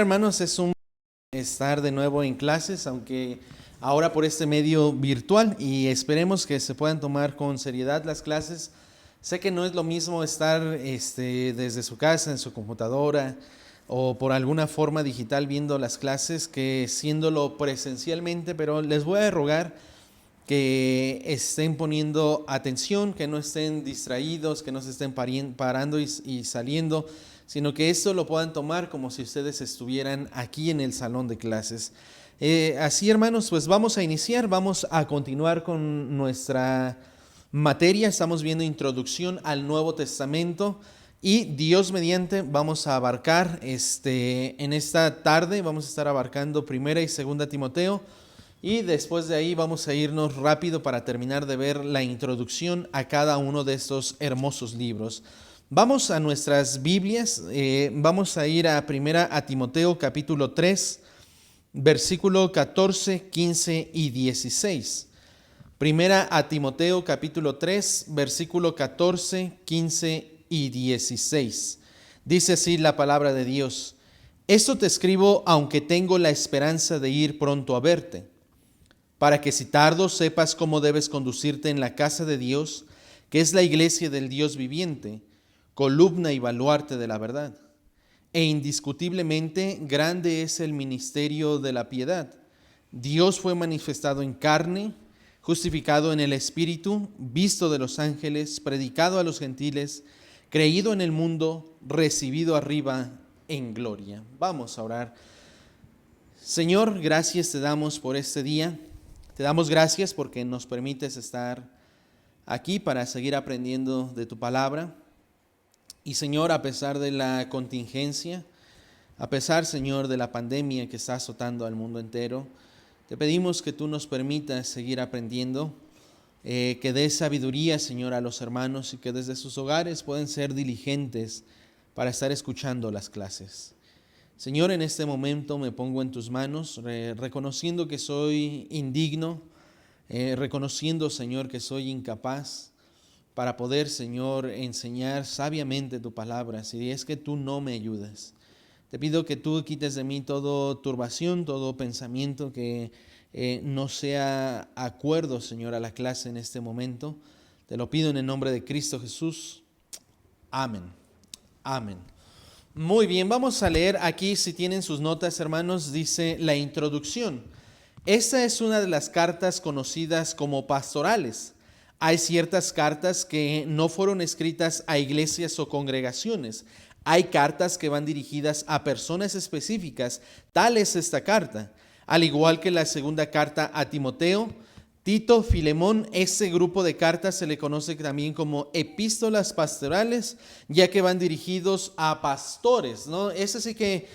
Hermanos, es un estar de nuevo en clases, aunque ahora por este medio virtual, y esperemos que se puedan tomar con seriedad las clases. Sé que no es lo mismo estar desde su casa, en su computadora o por alguna forma digital viendo las clases que siéndolo presencialmente, pero les voy a rogar que estén poniendo atención, que no estén distraídos, que no se estén parando y saliendo, sino que esto lo puedan tomar como si ustedes estuvieran aquí en el salón de clases. Así, hermanos, pues vamos a iniciar, vamos a continuar con nuestra materia. Estamos viendo introducción al Nuevo Testamento y Dios mediante vamos a abarcar en esta tarde, vamos a estar abarcando Primera y Segunda Timoteo. Y después de ahí vamos a irnos rápido para terminar de ver la introducción a cada uno de estos hermosos libros. Vamos a nuestras Biblias, vamos a ir a Primera a Timoteo capítulo 3, versículo 14, 15 y 16. Primera a Timoteo capítulo 3, versículo 14, 15 y 16. Dice así la palabra de Dios: Esto te escribo aunque tengo la esperanza de ir pronto a verte, para que si tardo sepas cómo debes conducirte en la casa de Dios, que es la iglesia del Dios viviente, columna y baluarte de la verdad. E indiscutiblemente grande es el ministerio de la piedad. Dios fue manifestado en carne, justificado en el Espíritu, visto de los ángeles, predicado a los gentiles, creído en el mundo, recibido arriba en gloria. Vamos a orar. Señor, gracias te damos por este día. Te damos gracias porque nos permites estar aquí para seguir aprendiendo de tu palabra. Y Señor, a pesar de la contingencia, a pesar, Señor, de la pandemia que está azotando al mundo entero, te pedimos que tú nos permitas seguir aprendiendo, que des sabiduría, Señor, a los hermanos y que desde sus hogares puedan ser diligentes para estar escuchando las clases. Señor, en este momento me pongo en tus manos, reconociendo que soy indigno, reconociendo, Señor, que soy incapaz para poder, Señor, enseñar sabiamente tu palabra, si es que tú no me ayudas. Te pido que tú quites de mí toda turbación, todo pensamiento que no sea acuerdo, Señor, a la clase en este momento. Te lo pido en el nombre de Cristo Jesús. Amén. Amén. Muy bien, vamos a leer aquí, si tienen sus notas, hermanos, dice la introducción. Esta es una de las cartas conocidas como pastorales. Hay ciertas cartas que no fueron escritas a iglesias o congregaciones. Hay cartas que van dirigidas a personas específicas. Tal es esta carta. Al igual que la segunda carta a Timoteo, Tito, Filemón, ese grupo de cartas se le conoce también como epístolas pastorales, ya que van dirigidos a pastores, ¿no? Es así que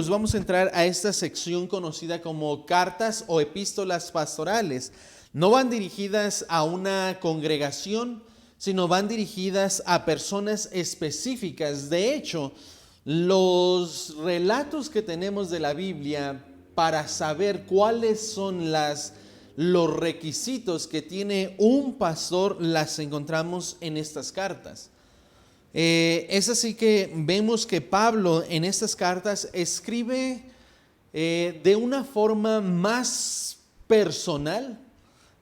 vamos a entrar a esta sección conocida como cartas o epístolas pastorales. No van dirigidas a una congregación, sino van dirigidas a personas específicas. De hecho, los relatos que tenemos de la Biblia para saber cuáles son los requisitos que tiene un pastor, las encontramos en estas cartas. Es así que vemos que Pablo en estas cartas escribe de una forma más personal,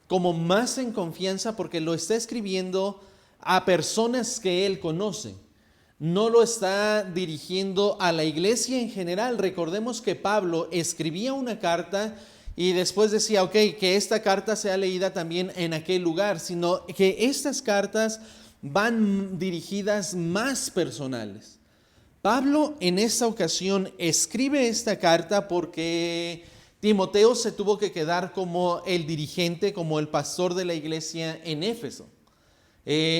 como más en confianza, porque lo está escribiendo a personas que él conoce. No lo está dirigiendo a la iglesia en general. Recordemos que Pablo escribía una carta y después decía, ok, que esta carta sea leída también en aquel lugar, sino que estas cartas van dirigidas más personales. Pablo en esta ocasión escribe esta carta porque Timoteo se tuvo que quedar como el dirigente, como el pastor de la iglesia en Éfeso.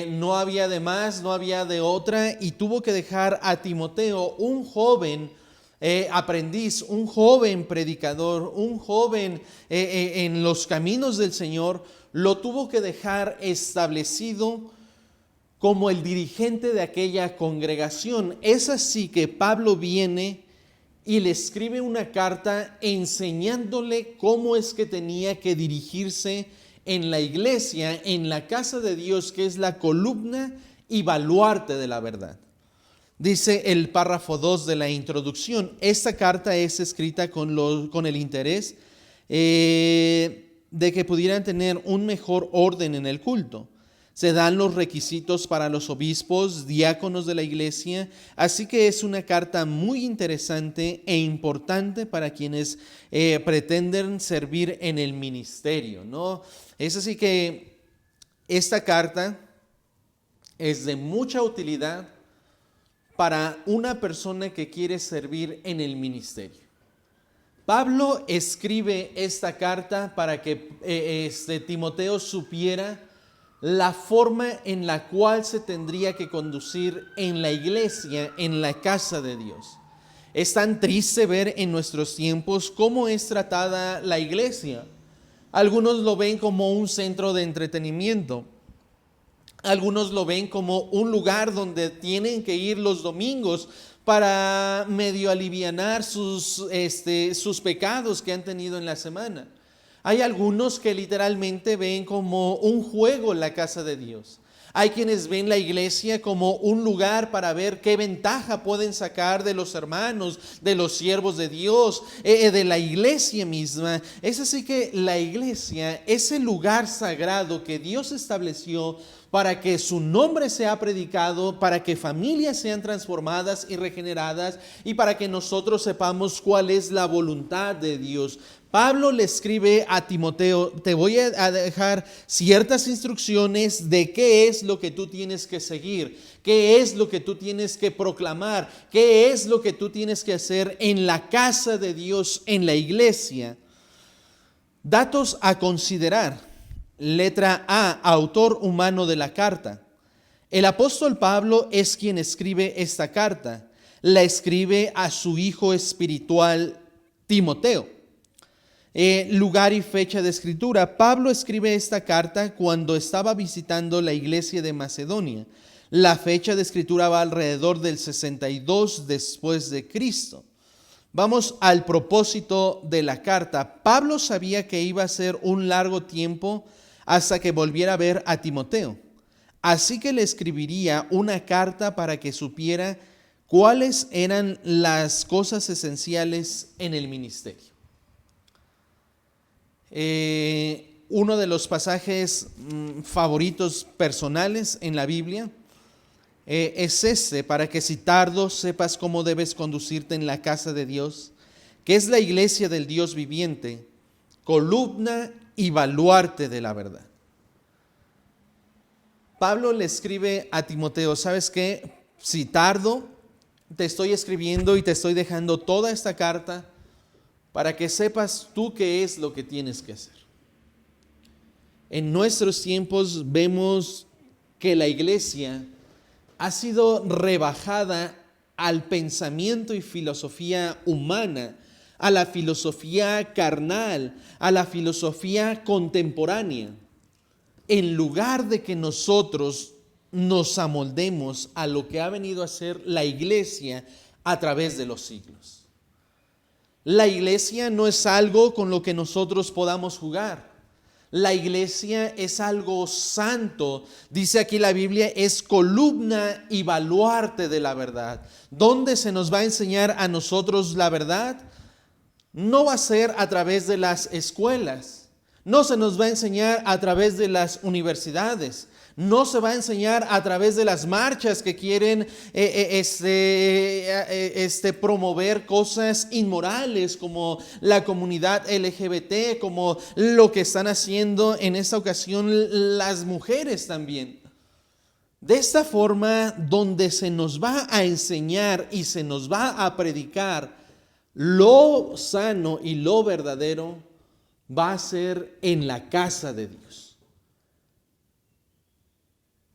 No había de más, no había de otra, y tuvo que dejar a Timoteo, un joven aprendiz, un joven predicador, un joven en los caminos del Señor, lo tuvo que dejar establecido como el dirigente de aquella congregación. Es así que Pablo viene y le escribe una carta enseñándole cómo es que tenía que dirigirse en la iglesia, en la casa de Dios, que es la columna y baluarte de la verdad. Dice el párrafo 2 de la introducción: esta carta es escrita con el interés de que pudieran tener un mejor orden en el culto. Se dan los requisitos para los obispos, diáconos de la iglesia, así que es una carta muy interesante e importante para quienes pretenden servir en el ministerio, ¿no? Es así que esta carta es de mucha utilidad para una persona que quiere servir en el ministerio. Pablo escribe esta carta para que Timoteo supiera la forma en la cual se tendría que conducir en la iglesia, en la casa de Dios. Es tan triste ver en nuestros tiempos cómo es tratada la iglesia. Algunos lo ven como un centro de entretenimiento. Algunos lo ven como un lugar donde tienen que ir los domingos para medio alivianar sus pecados que han tenido en la semana. Hay algunos que literalmente ven como un juego la casa de Dios. Hay quienes ven la iglesia como un lugar para ver qué ventaja pueden sacar de los hermanos, de los siervos de Dios, de la iglesia misma. Es así que la iglesia es el lugar sagrado que Dios estableció para que su nombre sea predicado, para que familias sean transformadas y regeneradas y para que nosotros sepamos cuál es la voluntad de Dios. Pablo le escribe a Timoteo: te voy a dejar ciertas instrucciones de qué es lo que tú tienes que seguir, qué es lo que tú tienes que proclamar, qué es lo que tú tienes que hacer en la casa de Dios, en la iglesia. Datos a considerar. Letra A, autor humano de la carta. El apóstol Pablo es quien escribe esta carta. La escribe a su hijo espiritual Timoteo. Lugar y fecha de escritura. Pablo escribe esta carta cuando estaba visitando la iglesia de Macedonia. La fecha de escritura va alrededor del 62 después de Cristo. Vamos al propósito de la carta. Pablo sabía que iba a ser un largo tiempo hasta que volviera a ver a Timoteo. Así que le escribiría una carta para que supiera cuáles eran las cosas esenciales en el ministerio. Uno de los pasajes favoritos personales en la Biblia es para que si tardo sepas cómo debes conducirte en la casa de Dios, que es la iglesia del Dios viviente, columna y baluarte de la verdad. Pablo le escribe a Timoteo: ¿sabes qué? Si tardo, te estoy escribiendo y te estoy dejando toda esta carta para que sepas tú qué es lo que tienes que hacer. En nuestros tiempos vemos que la iglesia ha sido rebajada al pensamiento y filosofía humana, a la filosofía carnal, a la filosofía contemporánea, en lugar de que nosotros nos amoldemos a lo que ha venido a ser la iglesia a través de los siglos. La iglesia no es algo con lo que nosotros podamos jugar. La iglesia es algo santo. Dice aquí la Biblia, es columna y baluarte de la verdad. ¿Dónde se nos va a enseñar a nosotros la verdad? No va a ser a través de las escuelas. No se nos va a enseñar a través de las universidades. No se va a enseñar a través de las marchas que quieren promover cosas inmorales como la comunidad LGBT, como lo que están haciendo en esta ocasión las mujeres también. De esta forma, donde se nos va a enseñar y se nos va a predicar lo sano y lo verdadero, va a ser en la casa de Dios.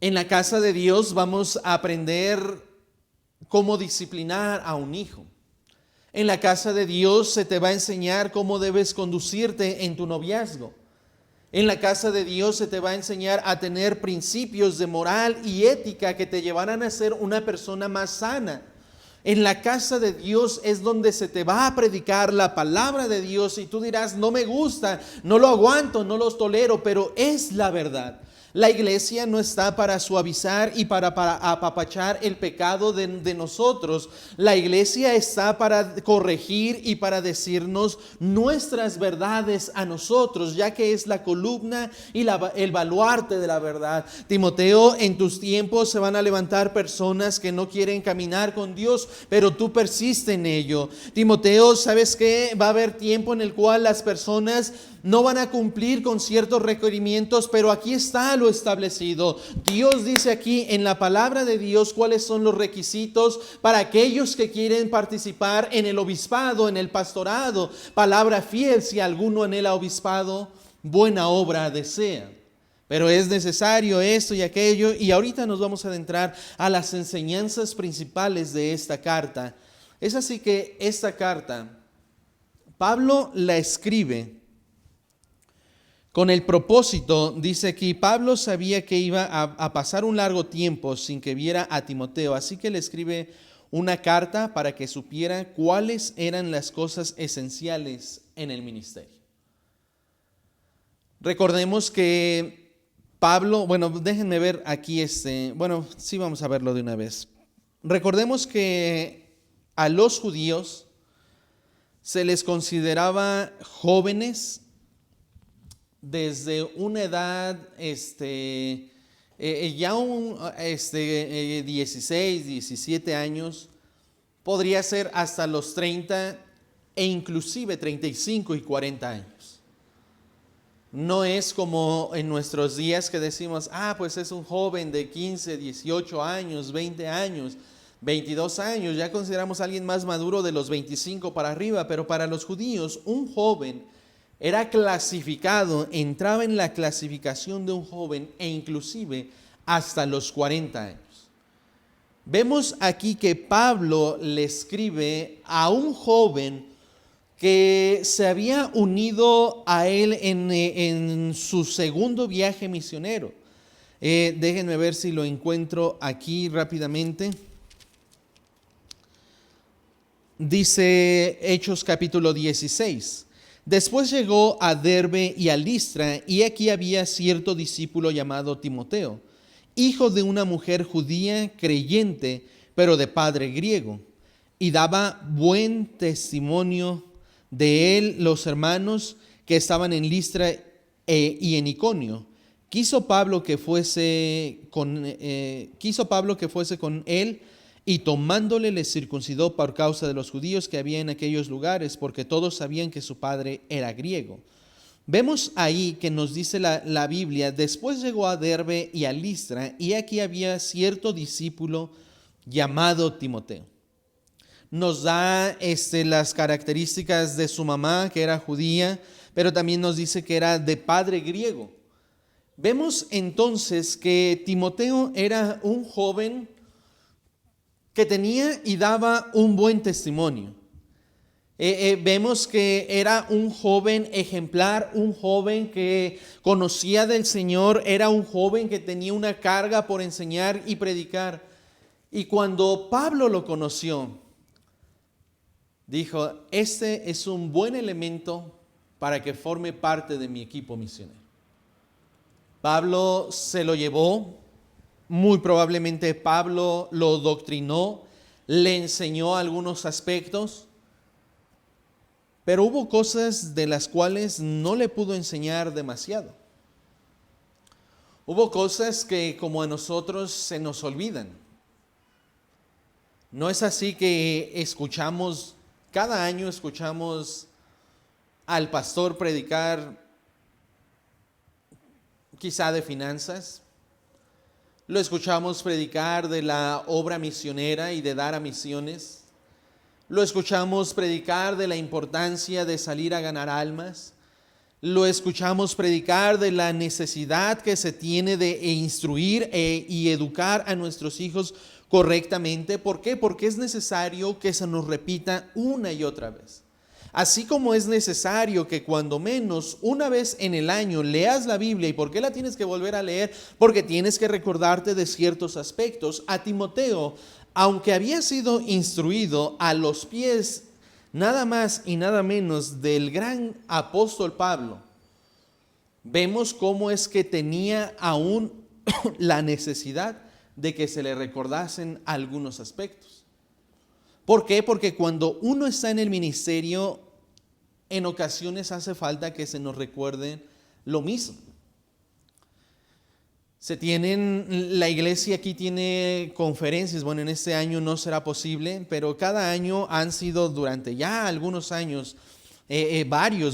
En la casa de Dios vamos a aprender cómo disciplinar a un hijo. En la casa de Dios se te va a enseñar cómo debes conducirte en tu noviazgo. En la casa de Dios se te va a enseñar a tener principios de moral y ética que te llevarán a ser una persona más sana. En la casa de Dios es donde se te va a predicar la palabra de Dios y tú dirás: no me gusta, no lo aguanto, no los tolero, pero es la verdad. La iglesia no está para suavizar y para apapachar el pecado de nosotros. La iglesia está para corregir y para decirnos nuestras verdades a nosotros, ya que es la columna y el baluarte de la verdad. Timoteo, en tus tiempos se van a levantar personas que no quieren caminar con Dios, pero tú persiste en ello. Timoteo, ¿sabes qué? Va a haber tiempo en el cual las personas no van a cumplir con ciertos requerimientos, pero aquí está lo establecido. Dios dice aquí en la palabra de Dios cuáles son los requisitos para aquellos que quieren participar en el obispado, en el pastorado. Palabra fiel: si alguno anhela obispado, buena obra desea. Pero es necesario esto y aquello, y ahorita nos vamos a adentrar a las enseñanzas principales de esta carta. Es así que esta carta, Pablo la escribe con el propósito, dice aquí, Pablo sabía que iba a pasar un largo tiempo sin que viera a Timoteo, así que le escribe una carta para que supiera cuáles eran las cosas esenciales en el ministerio. Recordemos que Pablo, bueno, déjenme ver aquí sí vamos a verlo de una vez. Recordemos que a los judíos se les consideraba jóvenes desde una edad, 16, 17 años, podría ser hasta los 30 e inclusive 35 y 40 años. No es como en nuestros días que decimos, pues es un joven de 15, 18 años, 20 años, 22 años, ya consideramos a alguien más maduro de los 25 para arriba, pero para los judíos un joven era clasificado, entraba en la clasificación de un joven e inclusive hasta los 40 años. Vemos aquí que Pablo le escribe a un joven que se había unido a él en su segundo viaje misionero. Déjenme ver si lo encuentro aquí rápidamente. Dice Hechos capítulo 16. Después llegó a Derbe y a Listra, y aquí había cierto discípulo llamado Timoteo, hijo de una mujer judía creyente, pero de padre griego, y daba buen testimonio de él los hermanos que estaban en Listra y en Iconio. Quiso Pablo que fuese con él, y tomándole le circuncidó por causa de los judíos que había en aquellos lugares, porque todos sabían que su padre era griego. Vemos ahí que nos dice la Biblia, después llegó a Derbe y a Listra, y aquí había cierto discípulo llamado Timoteo. Nos da las características de su mamá, que era judía, pero también nos dice que era de padre griego. Vemos entonces que Timoteo era un joven que tenía y daba un buen testimonio. Vemos que era un joven ejemplar, un joven que conocía del Señor, era un joven que tenía una carga por enseñar y predicar. Y cuando Pablo lo conoció, dijo, este es un buen elemento para que forme parte de mi equipo misionero. Pablo se lo llevó. Muy probablemente Pablo lo doctrinó, le enseñó algunos aspectos, pero hubo cosas de las cuales no le pudo enseñar demasiado. Hubo cosas que como a nosotros se nos olvidan. No es así que cada año escuchamos al pastor predicar quizá de finanzas. Lo escuchamos predicar de la obra misionera y de dar a misiones. Lo escuchamos predicar de la importancia de salir a ganar almas. Lo escuchamos predicar de la necesidad que se tiene de instruir y educar a nuestros hijos correctamente. ¿Por qué? Porque es necesario que se nos repita una y otra vez. Así como es necesario que cuando menos una vez en el año leas la Biblia. ¿Y por qué la tienes que volver a leer? Porque tienes que recordarte de ciertos aspectos. A Timoteo, aunque había sido instruido a los pies nada más y nada menos del gran apóstol Pablo, vemos cómo es que tenía aún la necesidad de que se le recordasen algunos aspectos. ¿Por qué? Porque cuando uno está en el ministerio, en ocasiones hace falta que se nos recuerde lo mismo. La iglesia aquí tiene conferencias, bueno, en este año no será posible, pero cada año han sido durante ya algunos años,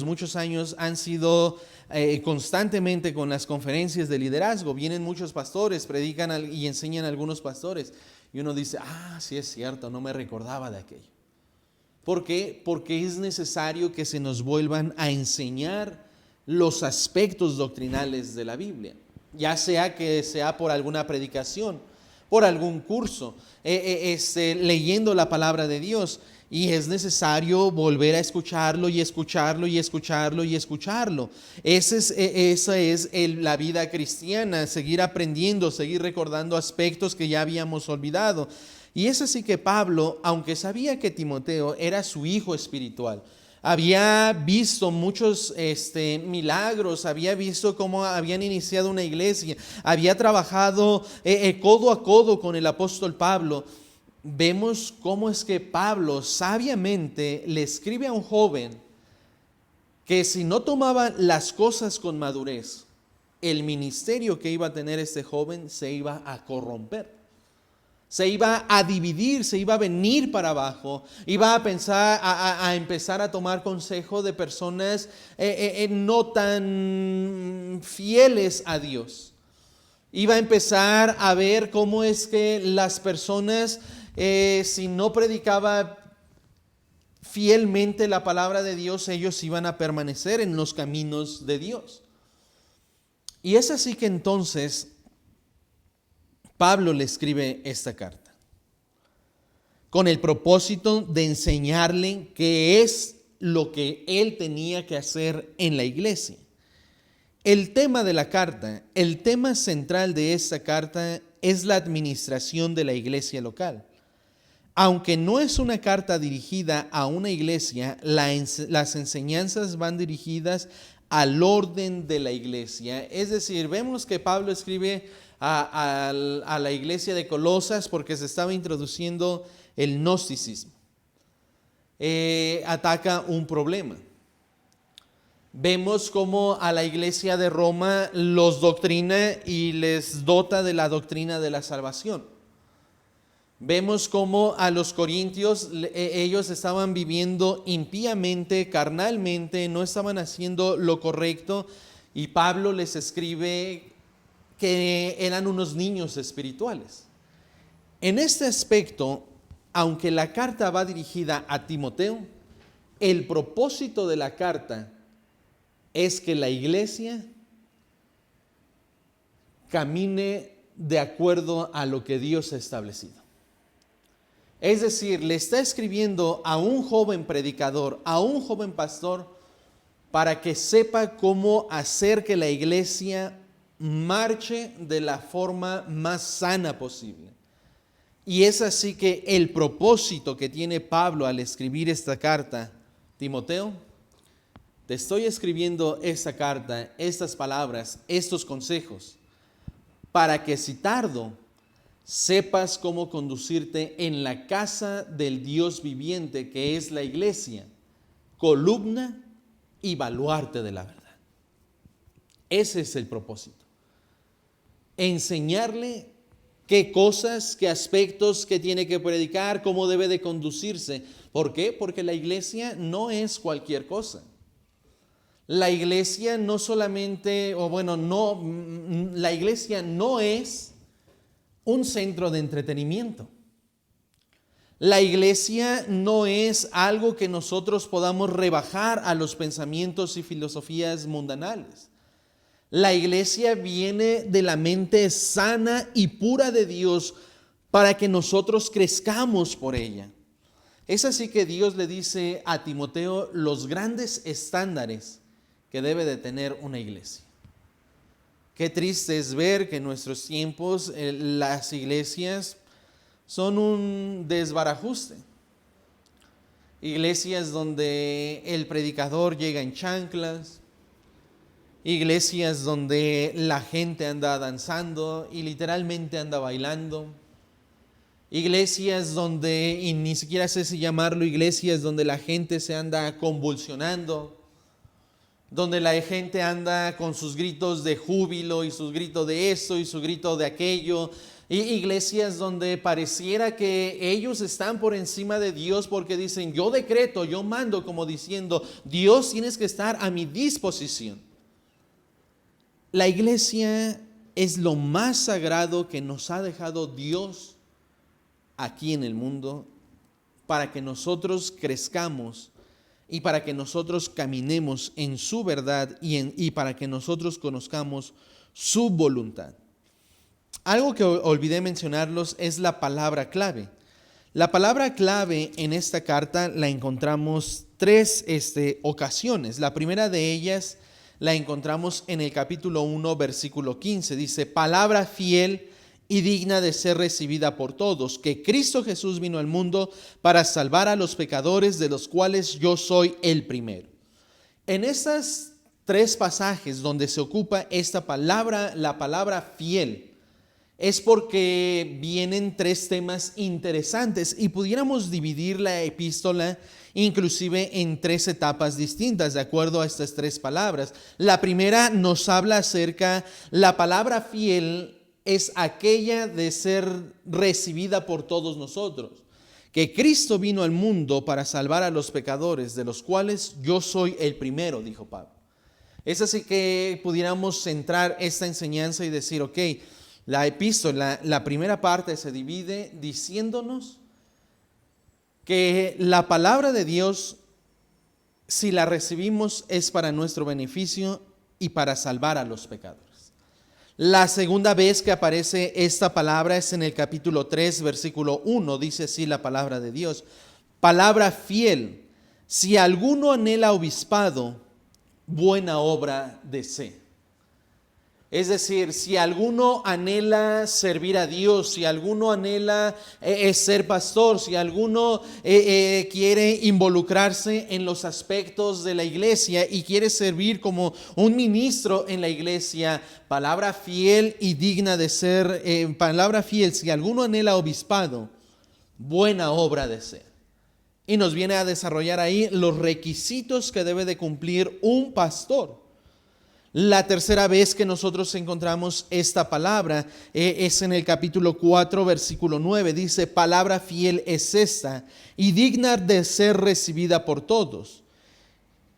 muchos años han sido constantemente con las conferencias de liderazgo. Vienen muchos pastores, predican y enseñan a algunos pastores. Y uno dice, sí es cierto, no me recordaba de aquello. ¿Por qué? Porque es necesario que se nos vuelvan a enseñar los aspectos doctrinales de la Biblia. Ya sea que sea por alguna predicación, por algún curso, leyendo la palabra de Dios. Y es necesario volver a escucharlo y escucharlo y escucharlo y escucharlo. Esa es la vida cristiana, seguir aprendiendo, seguir recordando aspectos que ya habíamos olvidado. Y es así que Pablo, aunque sabía que Timoteo era su hijo espiritual, había visto muchos milagros, había visto cómo habían iniciado una iglesia, había trabajado codo a codo con el apóstol Pablo. Vemos cómo es que Pablo sabiamente le escribe a un joven que si no tomaba las cosas con madurez, el ministerio que iba a tener este joven se iba a corromper. Se iba a dividir, se iba a venir para abajo, iba a pensar, a empezar a tomar consejo de personas no tan fieles a Dios. Iba a empezar a ver cómo es que las personas, si no predicaba fielmente la palabra de Dios, ellos iban a permanecer en los caminos de Dios. Y es así que entonces Pablo le escribe esta carta con el propósito de enseñarle qué es lo que él tenía que hacer en la iglesia. El tema de la carta, el tema central de esta carta es la administración de la iglesia local. Aunque no es una carta dirigida a una iglesia, las enseñanzas van dirigidas al orden de la iglesia. Es decir, vemos que Pablo escribe a la iglesia de Colosas porque se estaba introduciendo el gnosticismo. Ataca un problema. Vemos cómo a la iglesia de Roma los doctrina y les dota de la doctrina de la salvación. Vemos cómo a los corintios ellos estaban viviendo impíamente, carnalmente, no estaban haciendo lo correcto, y Pablo les escribe que eran unos niños espirituales. En este aspecto, aunque la carta va dirigida a Timoteo, el propósito de la carta es que la iglesia camine de acuerdo a lo que Dios ha establecido. Es decir, le está escribiendo a un joven predicador, a un joven pastor, para que sepa cómo hacer que la iglesia marche de la forma más sana posible. Y es así que el propósito que tiene Pablo al escribir esta carta: Timoteo, te estoy escribiendo esta carta, estas palabras, estos consejos, para que si tardo, sepas cómo conducirte en la casa del Dios viviente, que es la iglesia, columna y baluarte de la verdad. Ese es el propósito. Enseñarle qué cosas, qué aspectos que tiene que predicar, cómo debe de conducirse. ¿Por qué? Porque la iglesia no es cualquier cosa. La iglesia no solamente, la iglesia no es un centro de entretenimiento. La iglesia no es algo que nosotros podamos rebajar a los pensamientos y filosofías mundanales. La iglesia viene de la mente sana y pura de Dios para que nosotros crezcamos por ella. Es así que Dios le dice a Timoteo los grandes estándares que debe de tener una iglesia. Qué triste es ver que en nuestros tiempos las iglesias son un desbarajuste. Iglesias donde el predicador llega en chanclas, iglesias donde la gente anda danzando y literalmente anda bailando, iglesias donde, y ni siquiera sé si llamarlo iglesias, donde la gente se anda convulsionando, donde la gente anda con sus gritos de júbilo y sus gritos de esto y su grito de aquello, y iglesias donde pareciera que ellos están por encima de Dios porque dicen, yo decreto, yo mando, como diciendo, Dios, tienes que estar a mi disposición. La iglesia es lo más sagrado que nos ha dejado Dios aquí en el mundo para que nosotros crezcamos y para que nosotros caminemos en su verdad y para que nosotros conozcamos su voluntad. Algo que olvidé mencionarlos es la palabra clave. La palabra clave en esta carta la encontramos tres ocasiones. La primera de ellas la encontramos en el capítulo 1, versículo 15. Dice, palabra fiel y digna de ser recibida por todos, que Cristo Jesús vino al mundo para salvar a los pecadores, de los cuales yo soy el primero. En esas tres pasajes donde se ocupa esta palabra, la palabra fiel, es porque vienen tres temas interesantes y pudiéramos dividir la epístola inclusive en tres etapas distintas de acuerdo a estas tres palabras. La primera nos habla acerca, la palabra fiel es aquella de ser recibida por todos nosotros, que Cristo vino al mundo para salvar a los pecadores, de los cuales yo soy el primero, dijo Pablo. Es así que pudiéramos centrar esta enseñanza y decir, ok, la epístola, la primera parte se divide diciéndonos que la palabra de Dios, si la recibimos, es para nuestro beneficio y para salvar a los pecadores. La segunda vez que aparece esta palabra es en el capítulo 3, versículo 1, dice así la palabra de Dios. Palabra fiel, si alguno anhela obispado, buena obra desee. Es decir, si alguno anhela servir a Dios, si alguno anhela ser pastor, si alguno quiere involucrarse en los aspectos de la iglesia y quiere servir como un ministro en la iglesia, palabra fiel y digna de ser, palabra fiel, si alguno anhela obispado, buena obra desea. Y nos viene a desarrollar ahí los requisitos que debe de cumplir un pastor. La tercera vez que nosotros encontramos esta palabra es en el capítulo 4, versículo 9. Dice, palabra fiel es esta y digna de ser recibida por todos,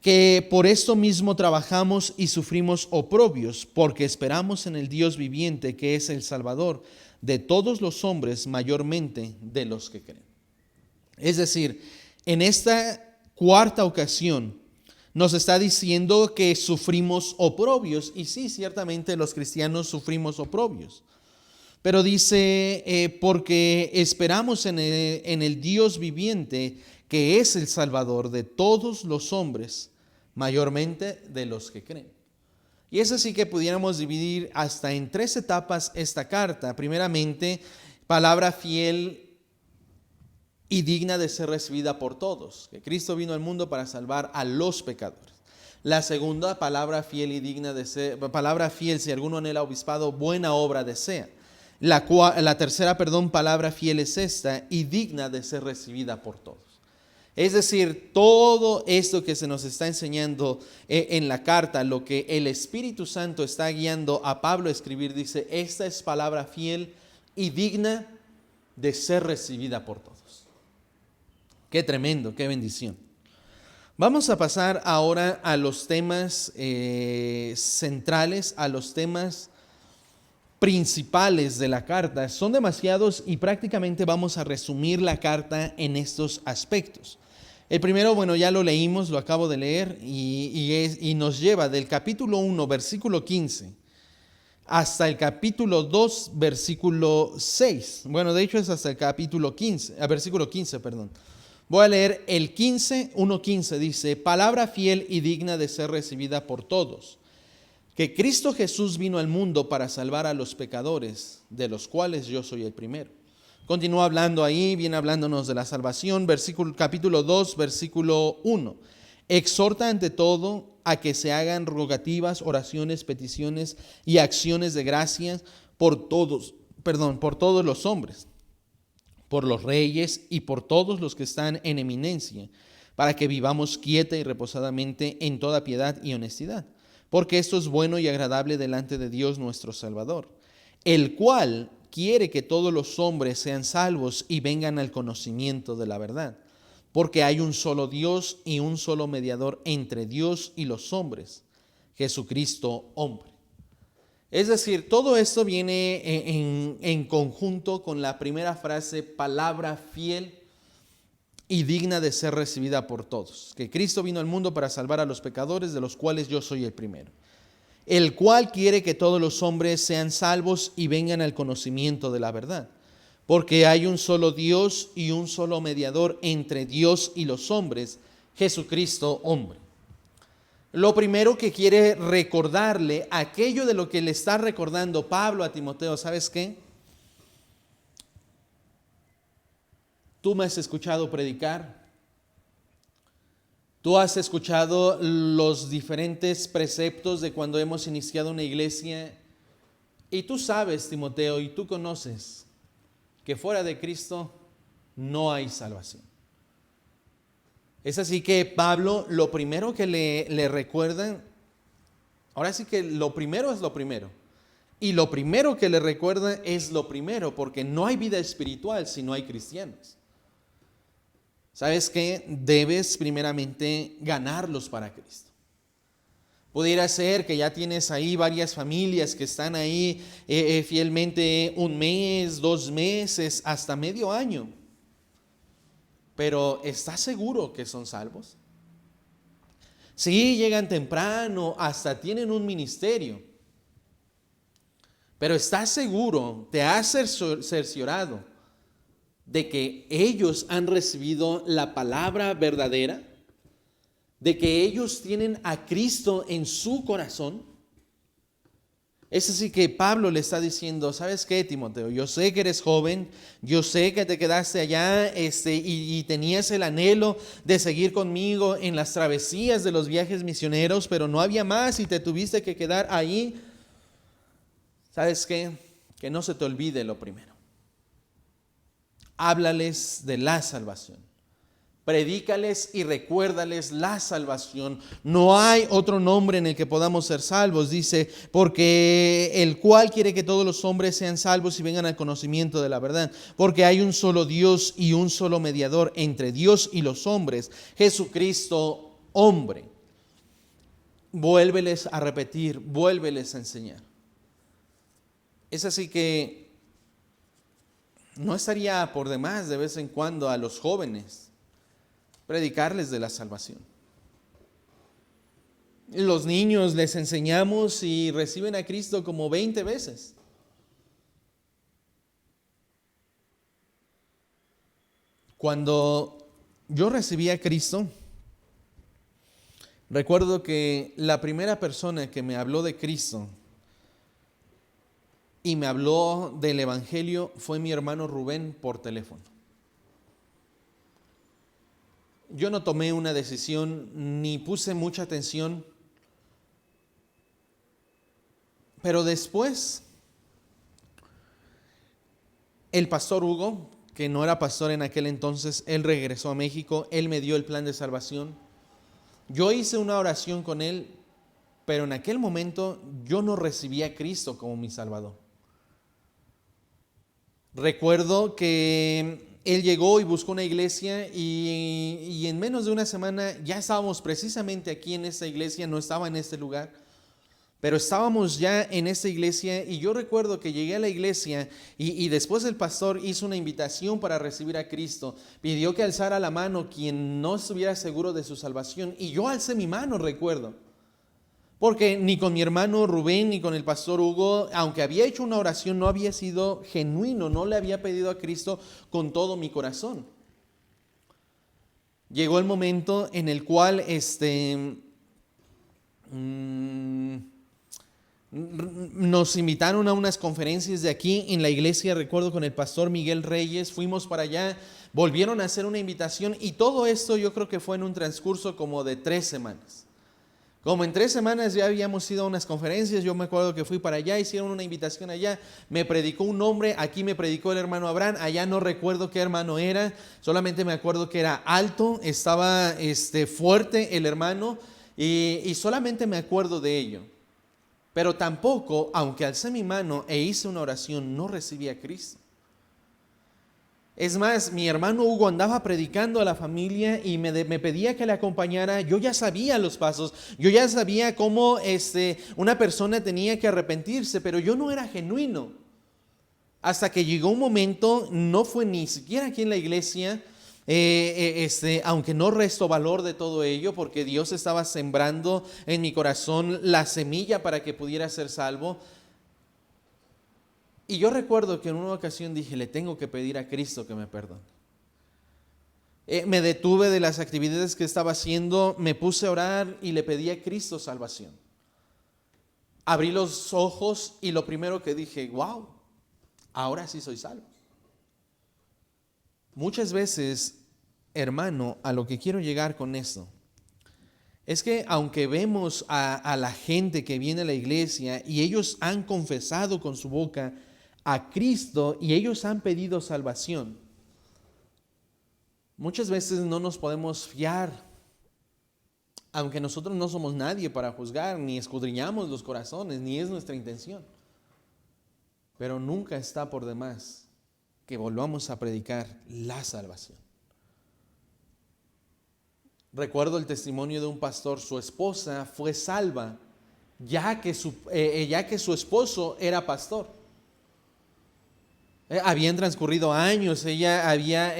que por esto mismo trabajamos y sufrimos oprobios, porque esperamos en el Dios viviente, que es el Salvador de todos los hombres, mayormente de los que creen. Es decir, en esta cuarta ocasión, nos está diciendo que sufrimos oprobios. Y sí, ciertamente los cristianos sufrimos oprobios. Pero dice, porque esperamos en el Dios viviente, que es el Salvador de todos los hombres, mayormente de los que creen. Y es así que pudiéramos dividir hasta en tres etapas esta carta. Primeramente, palabra fiel y digna de ser recibida por todos, que Cristo vino al mundo para salvar a los pecadores. La segunda, palabra fiel y digna de ser, palabra fiel, si alguno anhela obispado, buena obra desea. La tercera, palabra fiel es esta y digna de ser recibida por todos. Es decir, todo esto que se nos está enseñando en la carta, lo que el Espíritu Santo está guiando a Pablo a escribir, dice, esta es palabra fiel y digna de ser recibida por todos. Qué tremendo, qué bendición. Vamos a pasar ahora a los temas centrales, a los temas principales de la carta. Son demasiados y prácticamente vamos a resumir la carta en estos aspectos. El primero, bueno, ya lo leímos, lo acabo de leer y nos lleva del capítulo 1, versículo 15, hasta el capítulo 2, versículo 6. Bueno, de hecho es hasta el capítulo 15, versículo 15, perdón. Voy a leer el 15, 1:15, dice, palabra fiel y digna de ser recibida por todos, que Cristo Jesús vino al mundo para salvar a los pecadores, de los cuales yo soy el primero. Continúa hablando ahí, viene hablándonos de la salvación, capítulo 2, versículo 1. Exhorta ante todo a que se hagan rogativas, oraciones, peticiones y acciones de gracias por todos los hombres, por los reyes y por todos los que están en eminencia, para que vivamos quieta y reposadamente en toda piedad y honestidad, porque esto es bueno y agradable delante de Dios nuestro Salvador, el cual quiere que todos los hombres sean salvos y vengan al conocimiento de la verdad, porque hay un solo Dios y un solo mediador entre Dios y los hombres, Jesucristo hombre. Es decir, todo esto viene en conjunto con la primera frase, palabra fiel y digna de ser recibida por todos, que Cristo vino al mundo para salvar a los pecadores, de los cuales yo soy el primero, el cual quiere que todos los hombres sean salvos y vengan al conocimiento de la verdad, porque hay un solo Dios y un solo mediador entre Dios y los hombres, Jesucristo hombre. Lo primero que quiere recordarle, aquello de lo que le está recordando Pablo a Timoteo, ¿sabes qué? Tú me has escuchado predicar, tú has escuchado los diferentes preceptos de cuando hemos iniciado una iglesia, y tú sabes, Timoteo, y tú conoces que fuera de Cristo no hay salvación. Es así que Pablo, lo primero que le recuerdan, ahora sí que lo primero es lo primero. Y lo primero que le recuerda es lo primero, porque no hay vida espiritual si no hay cristianos. ¿Sabes qué? Debes primeramente ganarlos para Cristo. Pudiera ser que ya tienes ahí varias familias que están ahí fielmente 1 mes, 2 meses, hasta medio año. Pero ¿estás seguro que son salvos? Sí, llegan temprano, hasta tienen un ministerio. Pero ¿estás seguro, te has cerciorado de que ellos han recibido la palabra verdadera? ¿De que ellos tienen a Cristo en su corazón? Es así que Pablo le está diciendo, ¿sabes qué, Timoteo? Yo sé que eres joven, yo sé que te quedaste allá y tenías el anhelo de seguir conmigo en las travesías de los viajes misioneros, pero no había más y te tuviste que quedar ahí. ¿Sabes qué? Que no se te olvide lo primero. Háblales de la salvación. Predícales y recuérdales la salvación. No hay otro nombre en el que podamos ser salvos, dice, porque el cual quiere que todos los hombres sean salvos y vengan al conocimiento de la verdad. Porque hay un solo Dios y un solo mediador entre Dios y los hombres, Jesucristo hombre. Vuélveles a repetir, vuélveles a enseñar. Es así que no estaría por demás de vez en cuando a los jóvenes predicarles de la salvación. Los niños les enseñamos y reciben a Cristo como 20 veces. Cuando yo recibí a Cristo, recuerdo que la primera persona que me habló de Cristo y me habló del Evangelio fue mi hermano Rubén por teléfono. Yo no tomé una decisión ni puse mucha atención, pero después el pastor Hugo, que no era pastor en aquel entonces, él regresó a México, él me dio el plan de salvación. Yo hice una oración con él, pero en aquel momento yo no recibí a Cristo como mi Salvador. Recuerdo que él llegó y buscó una iglesia y en menos de una semana ya estábamos precisamente aquí en esta iglesia, no estaba en este lugar, pero estábamos ya en esta iglesia y yo recuerdo que llegué a la iglesia y después el pastor hizo una invitación para recibir a Cristo, pidió que alzara la mano quien no estuviera seguro de su salvación y yo alcé mi mano, recuerdo. Porque ni con mi hermano Rubén ni con el pastor Hugo, aunque había hecho una oración, no había sido genuino, no le había pedido a Cristo con todo mi corazón. Llegó el momento en el cual nos invitaron a unas conferencias de aquí en la iglesia, recuerdo con el pastor Miguel Reyes, fuimos para allá, volvieron a hacer una invitación y todo esto yo creo que fue en un transcurso como de 3 semanas. Como en 3 semanas ya habíamos ido a unas conferencias, yo me acuerdo que fui para allá, hicieron una invitación allá, me predicó un hombre, aquí me predicó el hermano Abraham, allá no recuerdo qué hermano era, solamente me acuerdo que era alto, estaba fuerte el hermano y solamente me acuerdo de ello. Pero tampoco, aunque alcé mi mano e hice una oración, no recibí a Cristo. Es más, mi hermano Hugo andaba predicando a la familia y me pedía que le acompañara. Yo ya sabía los pasos, yo ya sabía cómo una persona tenía que arrepentirse, pero yo no era genuino. Hasta que llegó un momento, no fue ni siquiera aquí en la iglesia, aunque no resto valor de todo ello, porque Dios estaba sembrando en mi corazón la semilla para que pudiera ser salvo. Y yo recuerdo que en una ocasión dije, le tengo que pedir a Cristo que me perdone. Me detuve de las actividades que estaba haciendo, me puse a orar y le pedí a Cristo salvación. Abrí los ojos y lo primero que dije, wow, ahora sí soy salvo. Muchas veces, hermano, a lo que quiero llegar con esto, es que aunque vemos a la gente que viene a la iglesia y ellos han confesado con su boca a Cristo y ellos han pedido salvación, muchas veces no nos podemos fiar, aunque nosotros no somos nadie para juzgar, ni escudriñamos los corazones, ni es nuestra intención. Pero nunca está por demás que volvamos a predicar la salvación. Recuerdo el testimonio de un pastor, su esposa fue salva ya que su esposo era pastor. Habían transcurrido años, ella había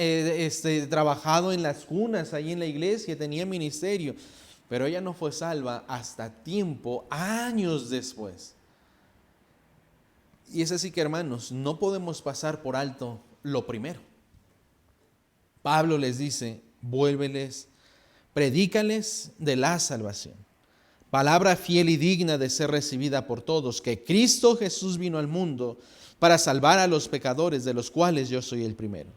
trabajado en las cunas, ahí en la iglesia, tenía ministerio, pero ella no fue salva hasta tiempo, años después. Y es así que, hermanos, no podemos pasar por alto lo primero. Pablo les dice, vuélveles, predícales de la salvación. Palabra fiel y digna de ser recibida por todos, que Cristo Jesús vino al mundo para salvar a los pecadores, de los cuales yo soy el primero.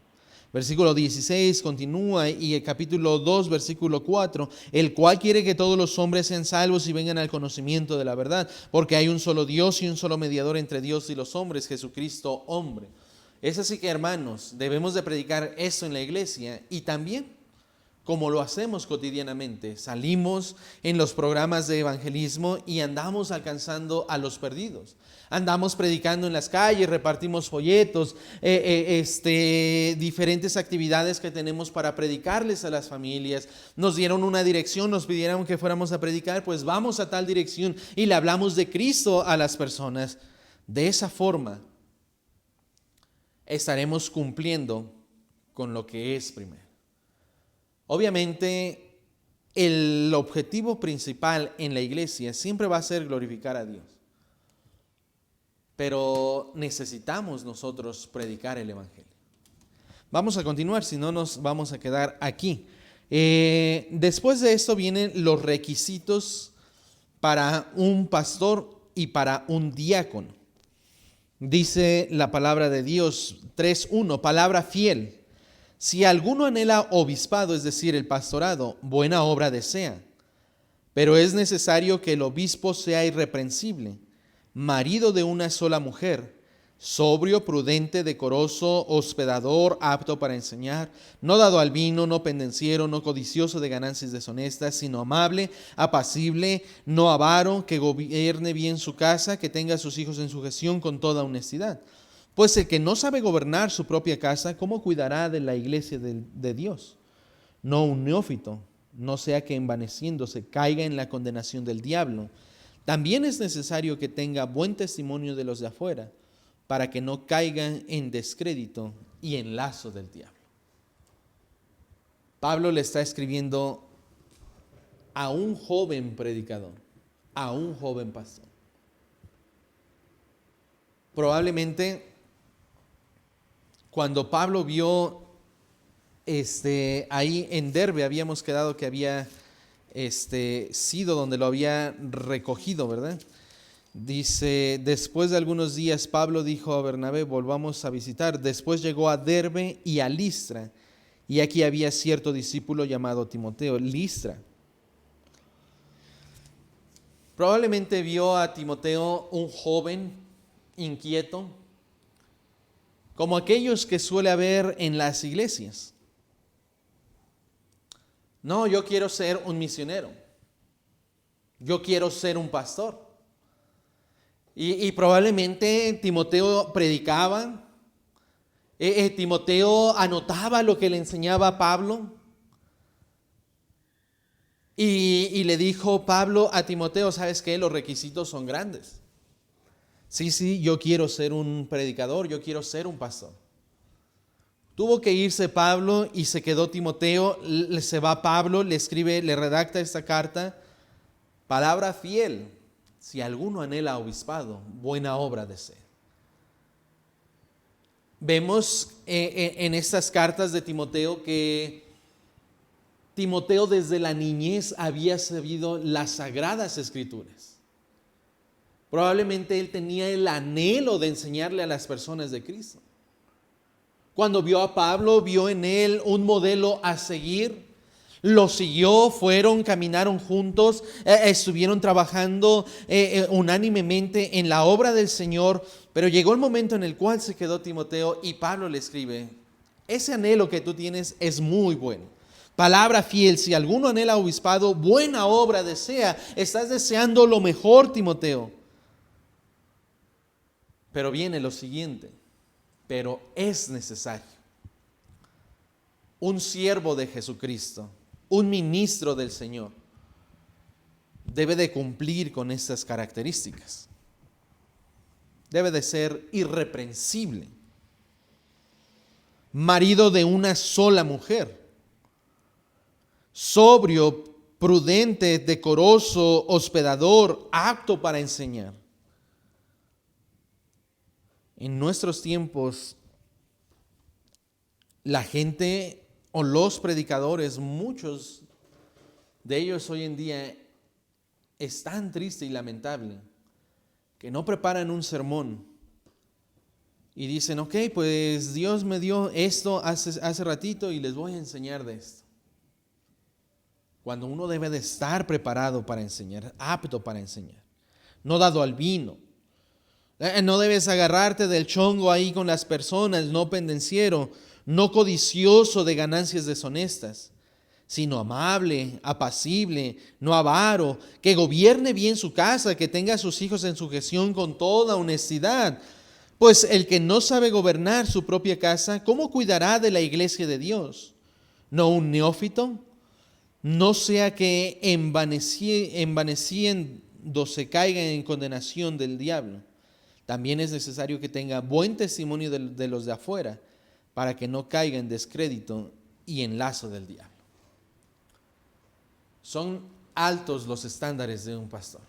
Versículo 16 continúa y el capítulo 2, versículo 4, el cual quiere que todos los hombres sean salvos y vengan al conocimiento de la verdad, porque hay un solo Dios y un solo mediador entre Dios y los hombres, Jesucristo hombre. Es así que, hermanos, debemos de predicar eso en la iglesia y también, como lo hacemos cotidianamente, salimos en los programas de evangelismo y andamos alcanzando a los perdidos. Andamos predicando en las calles, repartimos folletos, diferentes actividades que tenemos para predicarles a las familias. Nos dieron una dirección, nos pidieron que fuéramos a predicar, pues vamos a tal dirección y le hablamos de Cristo a las personas. De esa forma estaremos cumpliendo con lo que es primero. Obviamente, el objetivo principal en la iglesia siempre va a ser glorificar a Dios. Pero necesitamos nosotros predicar el evangelio. Vamos a continuar, si no nos vamos a quedar aquí. Después de esto vienen los requisitos para un pastor y para un diácono. Dice la palabra de Dios 3:1, palabra fiel. Si alguno anhela obispado, es decir, el pastorado, buena obra desea. Pero es necesario que el obispo sea irreprensible, marido de una sola mujer, sobrio, prudente, decoroso, hospedador, apto para enseñar, no dado al vino, no pendenciero, no codicioso de ganancias deshonestas, sino amable, apacible, no avaro, que gobierne bien su casa, que tenga a sus hijos en sujeción con toda honestidad. Pues el que no sabe gobernar su propia casa, ¿cómo cuidará de la iglesia de Dios? No un neófito, no sea que envaneciéndose caiga en la condenación del diablo. También es necesario que tenga buen testimonio de los de afuera, para que no caigan en descrédito y en lazo del diablo. Pablo le está escribiendo a un joven predicador, a un joven pastor. Probablemente cuando Pablo vio ahí en Derbe, habíamos quedado que había sido donde lo había recogido, ¿verdad? Dice, después de algunos días Pablo dijo a Bernabé, volvamos a visitar. Después llegó a Derbe y a Listra, y aquí había cierto discípulo llamado Timoteo. Listra Probablemente vio a Timoteo un joven inquieto, como aquellos que suele haber en las iglesias. No, yo quiero ser un misionero. Yo quiero ser un pastor. Y probablemente Timoteo predicaba. Timoteo anotaba lo que le enseñaba Pablo. Y le dijo Pablo a Timoteo, ¿sabes qué? Los requisitos son grandes. Sí, yo quiero ser un predicador, yo quiero ser un pastor. Tuvo que irse Pablo y se quedó Timoteo. Se va Pablo, le escribe, le redacta esta carta. Palabra fiel, si alguno anhela obispado, buena obra desea. Vemos en estas cartas de Timoteo que Timoteo desde la niñez había sabido las sagradas escrituras. Probablemente él tenía el anhelo de enseñarle a las personas de Cristo. Cuando vio a Pablo, vio en él un modelo a seguir. Lo siguió, caminaron juntos, estuvieron trabajando unánimemente en la obra del Señor. Pero llegó el momento en el cual se quedó Timoteo y Pablo le escribe: ese anhelo que tú tienes es muy bueno. Palabra fiel, si alguno anhela obispado, buena obra desea. Estás deseando lo mejor, Timoteo. Pero viene lo siguiente: pero es necesario. Un siervo de Jesucristo, un ministro del Señor, debe de cumplir con estas características. Debe de ser irreprensible, marido de una sola mujer, sobrio, prudente, decoroso, hospedador, apto para enseñar. En nuestros tiempos, la gente o los predicadores, muchos de ellos hoy en día, es tan triste y lamentable que no preparan un sermón y dicen: ok, pues Dios me dio esto hace ratito y les voy a enseñar de esto. Cuando uno debe de estar preparado para enseñar, apto para enseñar, no dado al vino. No debes agarrarte del chongo ahí con las personas, no pendenciero, no codicioso de ganancias deshonestas, sino amable, apacible, no avaro, que gobierne bien su casa, que tenga a sus hijos en sujeción con toda honestidad. Pues el que no sabe gobernar su propia casa, ¿cómo cuidará de la iglesia de Dios? ¿No un neófito? No sea que envaneciéndose caiga en condenación del diablo. También es necesario que tenga buen testimonio de los de afuera, para que no caiga en descrédito y en lazo del diablo. Son altos los estándares de un pastor.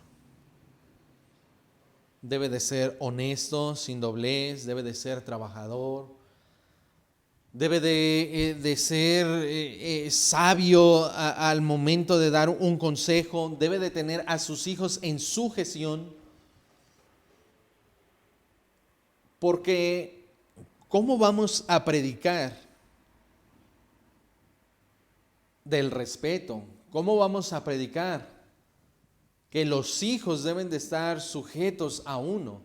Debe de ser honesto, sin doblez, debe de ser trabajador, debe de ser sabio al momento de dar un consejo, debe de tener a sus hijos en sujeción, porque ¿cómo vamos a predicar del respeto? ¿Cómo vamos a predicar que los hijos deben de estar sujetos a uno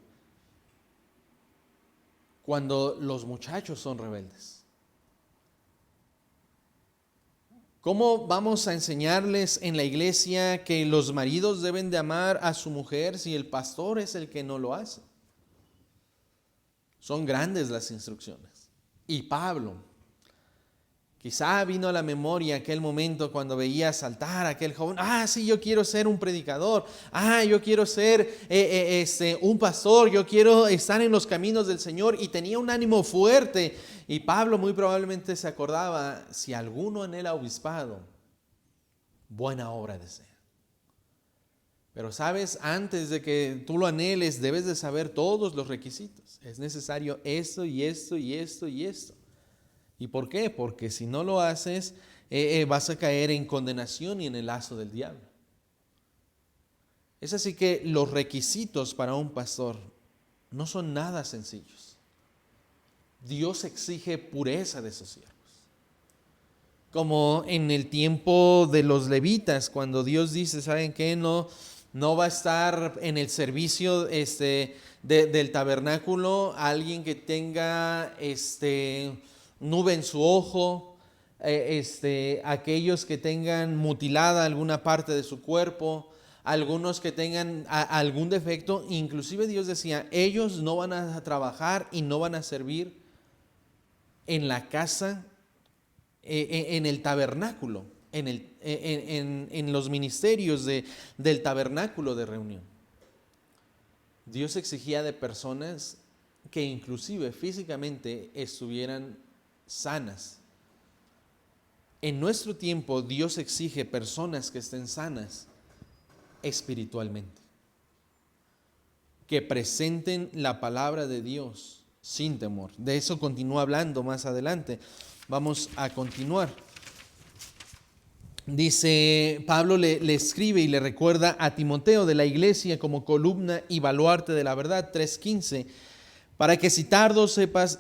cuando los muchachos son rebeldes? ¿Cómo vamos a enseñarles en la iglesia que los maridos deben de amar a su mujer si el pastor es el que no lo hace? Son grandes las instrucciones. Y Pablo, quizá vino a la memoria aquel momento cuando veía saltar a aquel joven. Sí, yo quiero ser un predicador. Yo quiero ser un pastor. Yo quiero estar en los caminos del Señor. Y tenía un ánimo fuerte. Y Pablo muy probablemente se acordaba: si alguno anhela obispado, buena obra desea. Pero sabes, antes de que tú lo anheles, debes de saber todos los requisitos. Es necesario esto y esto y esto y esto. ¿Y por qué? Porque si no lo haces, vas a caer en condenación y en el lazo del diablo. Es así que los requisitos para un pastor no son nada sencillos. Dios exige pureza de sus siervos. Como en el tiempo de los levitas, cuando Dios dice: ¿saben qué? No No va a estar en el servicio del tabernáculo alguien que tenga nube en su ojo, aquellos que tengan mutilada alguna parte de su cuerpo, algunos que tengan algún defecto. Inclusive Dios decía, ellos no van a trabajar y no van a servir en la casa, en el tabernáculo, en los ministerios del tabernáculo de reunión. Dios exigía de personas que inclusive físicamente estuvieran sanas. En nuestro tiempo Dios exige personas que estén sanas espiritualmente, que presenten la palabra de Dios sin temor. De eso continúa hablando más adelante. Vamos a continuar. Dice, Pablo le escribe y le recuerda a Timoteo de la iglesia como columna y baluarte de la verdad, 3:15, para que si tardo sepas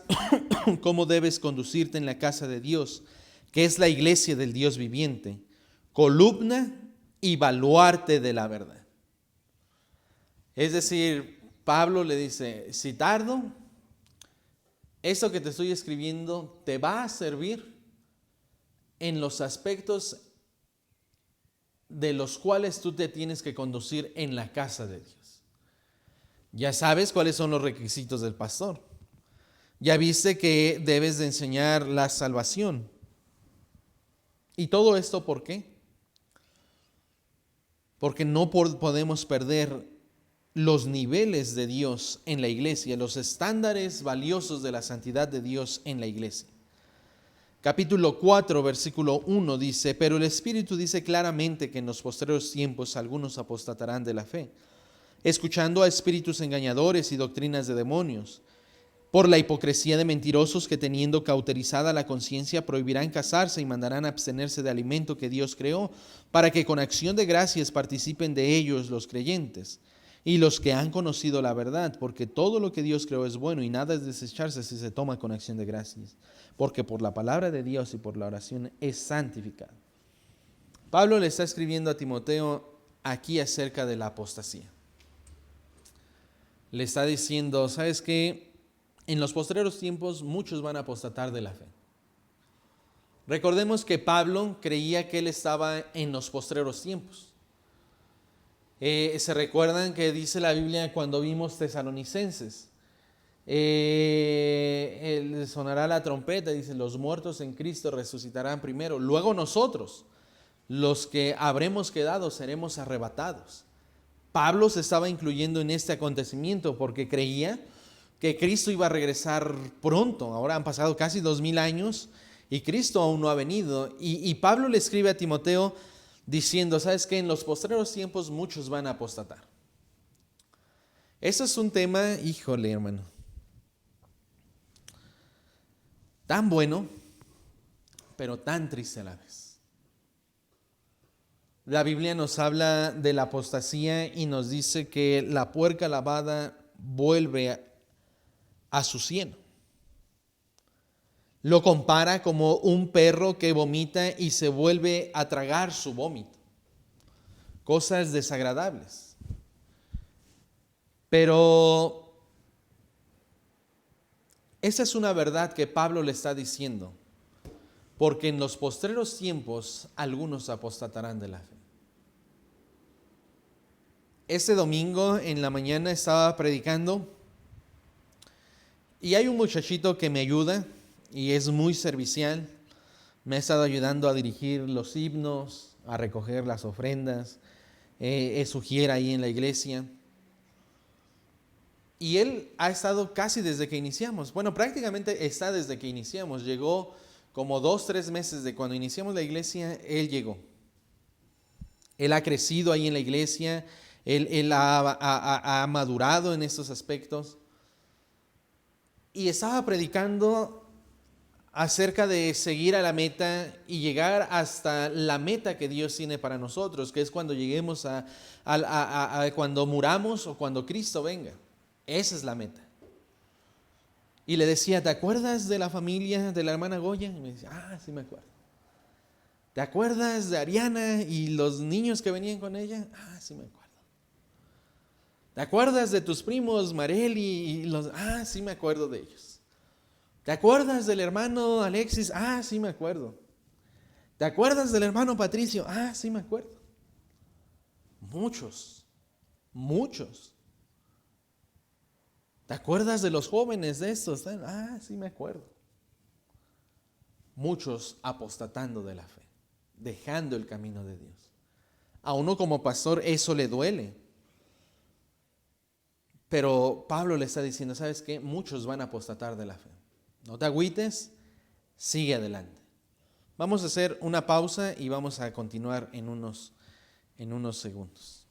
cómo debes conducirte en la casa de Dios, que es la iglesia del Dios viviente, columna y baluarte de la verdad. Es decir, Pablo le dice, si tardo, esto que te estoy escribiendo te va a servir en los aspectos de los cuales tú te tienes que conducir en la casa de Dios. Ya sabes cuáles son los requisitos del pastor. Ya viste que debes de enseñar la salvación. ¿Y todo esto por qué? Porque no podemos perder los niveles de Dios en la iglesia, los estándares valiosos de la santidad de Dios en la iglesia. Capítulo 4, versículo 1 dice, pero el Espíritu dice claramente que en los postreros tiempos algunos apostatarán de la fe, escuchando a espíritus engañadores y doctrinas de demonios, por la hipocresía de mentirosos que teniendo cauterizada la conciencia prohibirán casarse y mandarán abstenerse de alimento que Dios creó, para que con acción de gracias participen de ellos los creyentes y los que han conocido la verdad, porque todo lo que Dios creó es bueno y nada es desecharse si se toma con acción de gracias, porque por la palabra de Dios y por la oración es santificado. Pablo le está escribiendo a Timoteo aquí acerca de la apostasía. Le está diciendo, ¿sabes qué? En los postreros tiempos muchos van a apostatar de la fe. Recordemos que Pablo creía que él estaba en los postreros tiempos. Se recuerdan que dice la Biblia cuando vimos Tesalonicenses, sonará la trompeta, dice, los muertos en Cristo resucitarán primero, luego nosotros, los que habremos quedado, seremos arrebatados. Pablo se estaba incluyendo en este acontecimiento porque creía que Cristo iba a regresar pronto. Ahora han pasado casi 2000 años y Cristo aún no ha venido. Y Pablo le escribe a Timoteo diciendo, ¿sabes qué? En los postreros tiempos muchos van a apostatar. Eso es un tema, híjole, hermano, tan bueno, pero tan triste a la vez. La Biblia nos habla de la apostasía y nos dice que la puerca lavada vuelve a su cieno. Lo compara como un perro que vomita y se vuelve a tragar su vómito. Cosas desagradables. Pero esa es una verdad que Pablo le está diciendo, porque en los postreros tiempos algunos apostatarán de la fe. Este domingo en la mañana estaba predicando y hay un muchachito que me ayuda y es muy servicial. Me ha estado ayudando a dirigir los himnos, a recoger las ofrendas, es ujier ahí en la iglesia. Y él ha estado casi desde que iniciamos. Bueno, prácticamente está desde que iniciamos. Llegó como 2-3 meses de cuando iniciamos la iglesia, él llegó. Él ha crecido ahí en la iglesia, él ha madurado en estos aspectos. Y estaba predicando acerca de seguir a la meta y llegar hasta la meta que Dios tiene para nosotros, que es cuando lleguemos a cuando muramos o cuando Cristo venga. Esa es la meta. Y le decía, ¿te acuerdas de la familia de la hermana Goya? Y me decía, sí me acuerdo. ¿Te acuerdas de Ariana y los niños que venían con ella? Sí me acuerdo. ¿Te acuerdas de tus primos Mareli y los? Ah, sí me acuerdo de ellos. ¿Te acuerdas del hermano Alexis? Ah, sí me acuerdo. ¿Te acuerdas del hermano Patricio? Ah, sí me acuerdo. Muchos, muchos. ¿Te acuerdas de los jóvenes de estos? Ah, sí me acuerdo. Muchos apostatando de la fe, dejando el camino de Dios. A uno como pastor eso le duele. Pero Pablo le está diciendo, ¿sabes qué? Muchos van a apostatar de la fe. No te agüites, sigue adelante. Vamos a hacer una pausa y vamos a continuar en unos segundos.